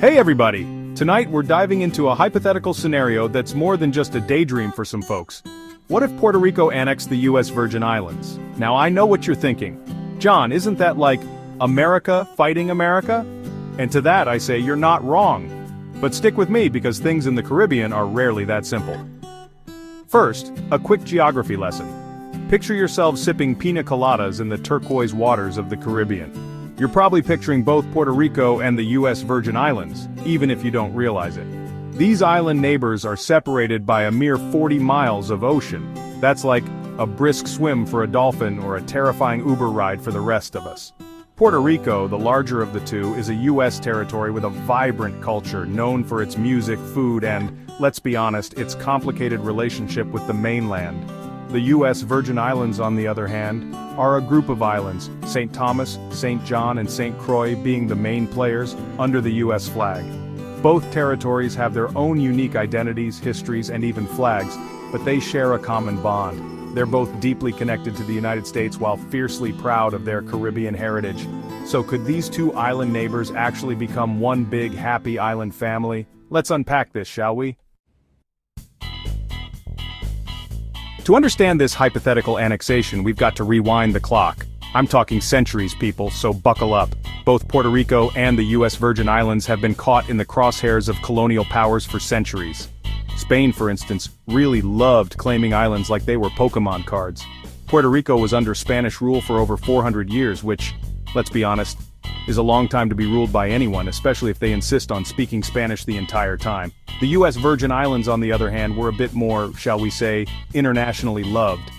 Hey everybody! Tonight we're diving into a hypothetical scenario that's more than just a daydream for some folks. What if Puerto Rico annexed the US Virgin Islands? Now I know what you're thinking. John, isn't that like America fighting America? And to that I say you're not wrong. But stick with me because things in the Caribbean are rarely that simple. First, a quick geography lesson. Picture yourself sipping pina coladas in the turquoise waters of the Caribbean. You're probably picturing both Puerto Rico and the US Virgin Islands, even if you don't realize it. These island neighbors are separated by a mere 40 miles of ocean. That's like a brisk swim for a dolphin or a terrifying Uber ride for the rest of us. Puerto Rico, the larger of the two, is a US territory with a vibrant culture known for its music, food, and, let's be honest, its complicated relationship with the mainland. The US Virgin Islands, on the other hand, are a group of islands, St. Thomas, St. John, and St. Croix being the main players, under the US flag. Both territories have their own unique identities, histories, and even flags, but they share a common bond. They're both deeply connected to the United States while fiercely proud of their Caribbean heritage. So could these two island neighbors actually become one big happy island family? Let's unpack this, shall we? To understand this hypothetical annexation, we've got to rewind the clock. I'm talking centuries, people, so buckle up. Both Puerto Rico and the US Virgin Islands have been caught in the crosshairs of colonial powers for centuries. Spain, for instance, really loved claiming islands like they were Pokemon cards. Puerto Rico was under Spanish rule for over 400 years, which, let's be honest, is a long time to be ruled by anyone, especially if they insist on speaking Spanish the entire time. The US Virgin Islands, on the other hand, were a bit more, shall we say, internationally loved.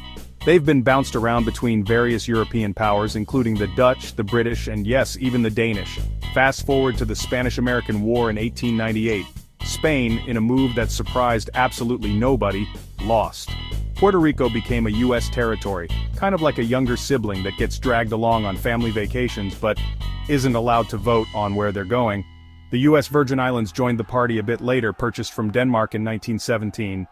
They've been bounced around between various European powers, including the Dutch, the British, and yes, even the Danish. Fast forward to the Spanish-American War in 1898. Spain, in a move that surprised absolutely nobody, lost. Puerto Rico became a US territory, kind of like a younger sibling that gets dragged along on family vacations but isn't allowed to vote on where they're going. The US Virgin Islands joined the party a bit later, purchased from Denmark in 1917.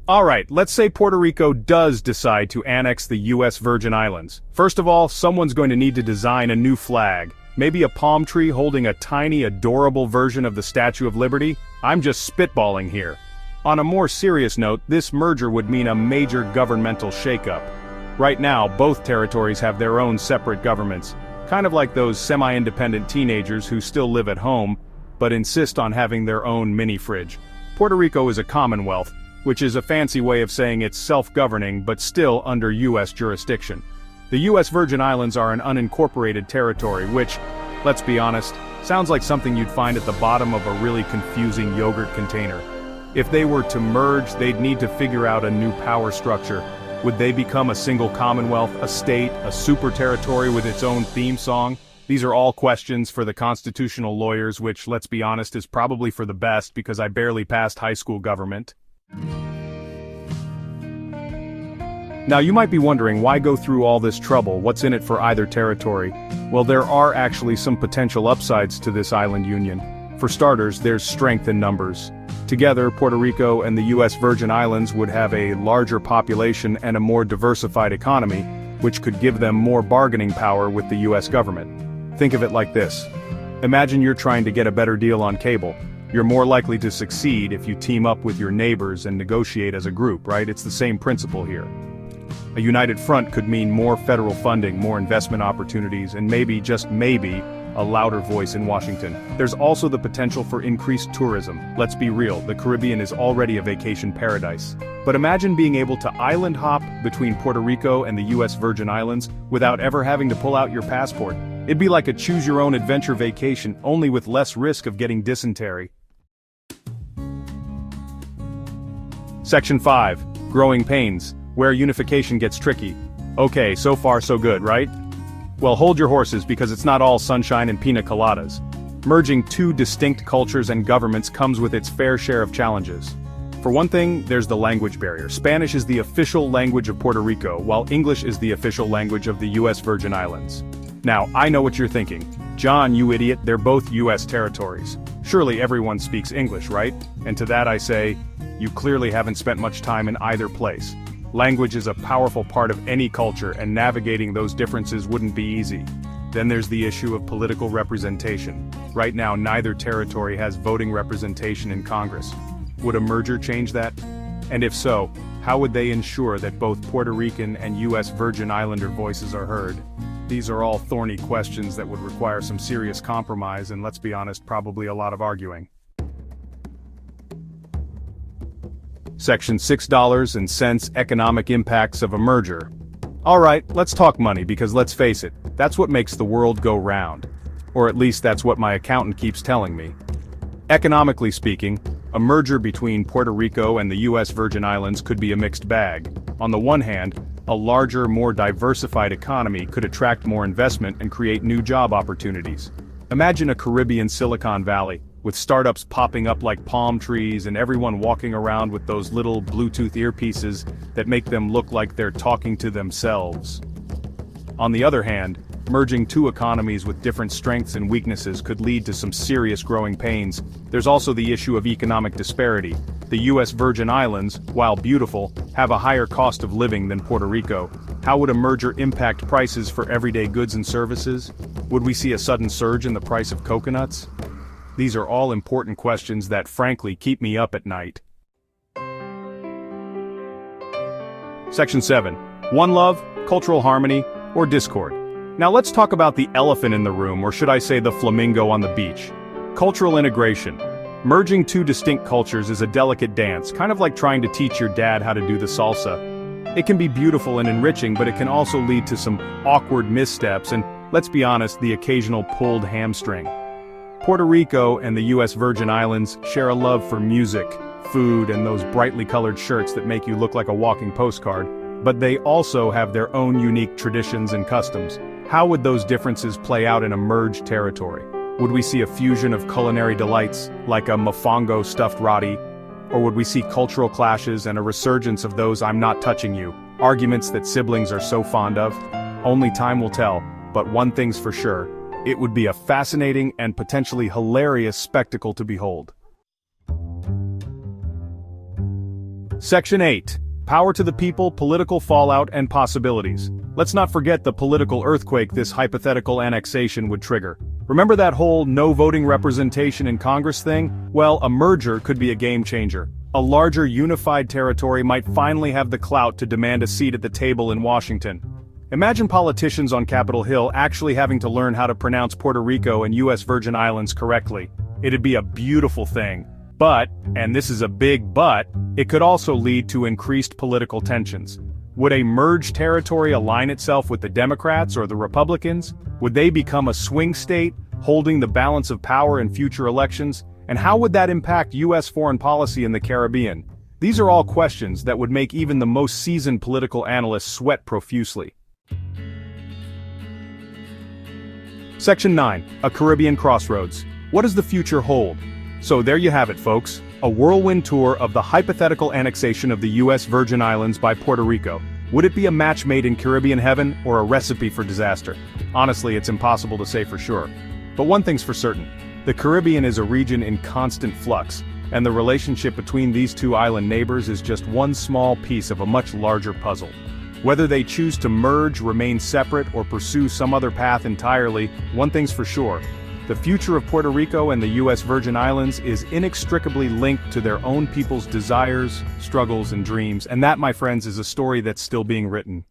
Alright, let's say Puerto Rico does decide to annex the US Virgin Islands. First of all, someone's going to need to design a new flag. Maybe a palm tree holding a tiny, adorable version of the Statue of Liberty? I'm just spitballing here. On a more serious note, this merger would mean a major governmental shakeup. Right now, both territories have their own separate governments, kind of like those semi-independent teenagers who still live at home, but insist on having their own mini-fridge. Puerto Rico is a commonwealth, which is a fancy way of saying it's self-governing but still under US jurisdiction. The US Virgin Islands are an unincorporated territory which, let's be honest, sounds like something you'd find at the bottom of a really confusing yogurt container. If they were to merge, they'd need to figure out a new power structure. Would they become a single commonwealth, a state, a super territory with its own theme song? These are all questions for the constitutional lawyers, which, let's be honest, is probably for the best because I barely passed high school government. Now you might be wondering, why go through all this trouble? What's in it for either territory? Well, there are actually some potential upsides to this island union. For starters, there's strength in numbers. Together, Puerto Rico and the US Virgin Islands would have a larger population and a more diversified economy, which could give them more bargaining power with the US government. Think of it like this. Imagine you're trying to get a better deal on cable. You're more likely to succeed if you team up with your neighbors and negotiate as a group, right? It's the same principle here. A united front could mean more federal funding, more investment opportunities, and maybe, just maybe, a louder voice in Washington. There's also the potential for increased tourism. Let's be real, the Caribbean is already a vacation paradise. But imagine being able to island hop between Puerto Rico and the US Virgin Islands without ever having to pull out your passport. It'd be like a choose-your-own-adventure vacation, only with less risk of getting dysentery. Section 5. Growing Pains. Where unification gets tricky. Okay, so far so good, right? Well, hold your horses because it's not all sunshine and pina coladas. Merging two distinct cultures and governments comes with its fair share of challenges. For one thing, there's the language barrier. Spanish is the official language of Puerto Rico, while English is the official language of the US Virgin Islands. Now, I know what you're thinking. John, you idiot, they're both US territories. Surely everyone speaks English, right? And to that I say, you clearly haven't spent much time in either place. Language is a powerful part of any culture, and navigating those differences wouldn't be easy. Then there's the issue of political representation. Right now, neither territory has voting representation in Congress. Would a merger change that? And if so, how would they ensure that both Puerto Rican and U.S. Virgin Islander voices are heard? These are all thorny questions that would require some serious compromise and, let's be honest, probably a lot of arguing. Section $6 Economic Impacts of a Merger. Alright, let's talk money because let's face it, that's what makes the world go round. Or at least that's what my accountant keeps telling me. Economically speaking, a merger between Puerto Rico and the U.S. Virgin Islands could be a mixed bag. On the one hand, a larger, more diversified economy could attract more investment and create new job opportunities. Imagine a Caribbean Silicon Valley, with startups popping up like palm trees and everyone walking around with those little Bluetooth earpieces that make them look like they're talking to themselves. On the other hand, merging two economies with different strengths and weaknesses could lead to some serious growing pains. There's also the issue of economic disparity. The U.S. Virgin Islands, while beautiful, have a higher cost of living than Puerto Rico. How would a merger impact prices for everyday goods and services? Would we see a sudden surge in the price of coconuts? These are all important questions that frankly keep me up at night. Section 7. One love, cultural harmony, or discord. Now let's talk about the elephant in the room, or should I say the flamingo on the beach. Cultural integration. Merging two distinct cultures is a delicate dance, kind of like trying to teach your dad how to do the salsa. It can be beautiful and enriching, but it can also lead to some awkward missteps and, let's be honest, the occasional pulled hamstring. Puerto Rico and the U.S. Virgin Islands share a love for music, food, and those brightly colored shirts that make you look like a walking postcard, but they also have their own unique traditions and customs. How would those differences play out in a merged territory? Would we see a fusion of culinary delights, like a mofongo stuffed roti? Or would we see cultural clashes and a resurgence of those "I'm not touching you" arguments that siblings are so fond of? Only time will tell, but one thing's for sure. It would be a fascinating and potentially hilarious spectacle to behold. Section 8. Power to the people, political fallout, and possibilities. Let's not forget the political earthquake this hypothetical annexation would trigger. Remember that whole no voting representation in Congress thing? Well, a merger could be a game changer. A larger unified territory might finally have the clout to demand a seat at the table in Washington. Imagine politicians on Capitol Hill actually having to learn how to pronounce Puerto Rico and U.S. Virgin Islands correctly. It'd be a beautiful thing. But, and this is a big but, it could also lead to increased political tensions. Would a merged territory align itself with the Democrats or the Republicans? Would they become a swing state, holding the balance of power in future elections? And how would that impact U.S. foreign policy in the Caribbean? These are all questions that would make even the most seasoned political analysts sweat profusely. Section 9. A Caribbean Crossroads. What does the future hold? So there you have it, folks. A whirlwind tour of the hypothetical annexation of the U.S. Virgin Islands by Puerto Rico. Would it be a match made in Caribbean heaven or a recipe for disaster? Honestly, it's impossible to say for sure. But one thing's for certain. The Caribbean is a region in constant flux, and the relationship between these two island neighbors is just one small piece of a much larger puzzle. Whether they choose to merge, remain separate, or pursue some other path entirely, one thing's for sure. The future of Puerto Rico and the U.S. Virgin Islands is inextricably linked to their own people's desires, struggles, and dreams, and that, my friends, is a story that's still being written.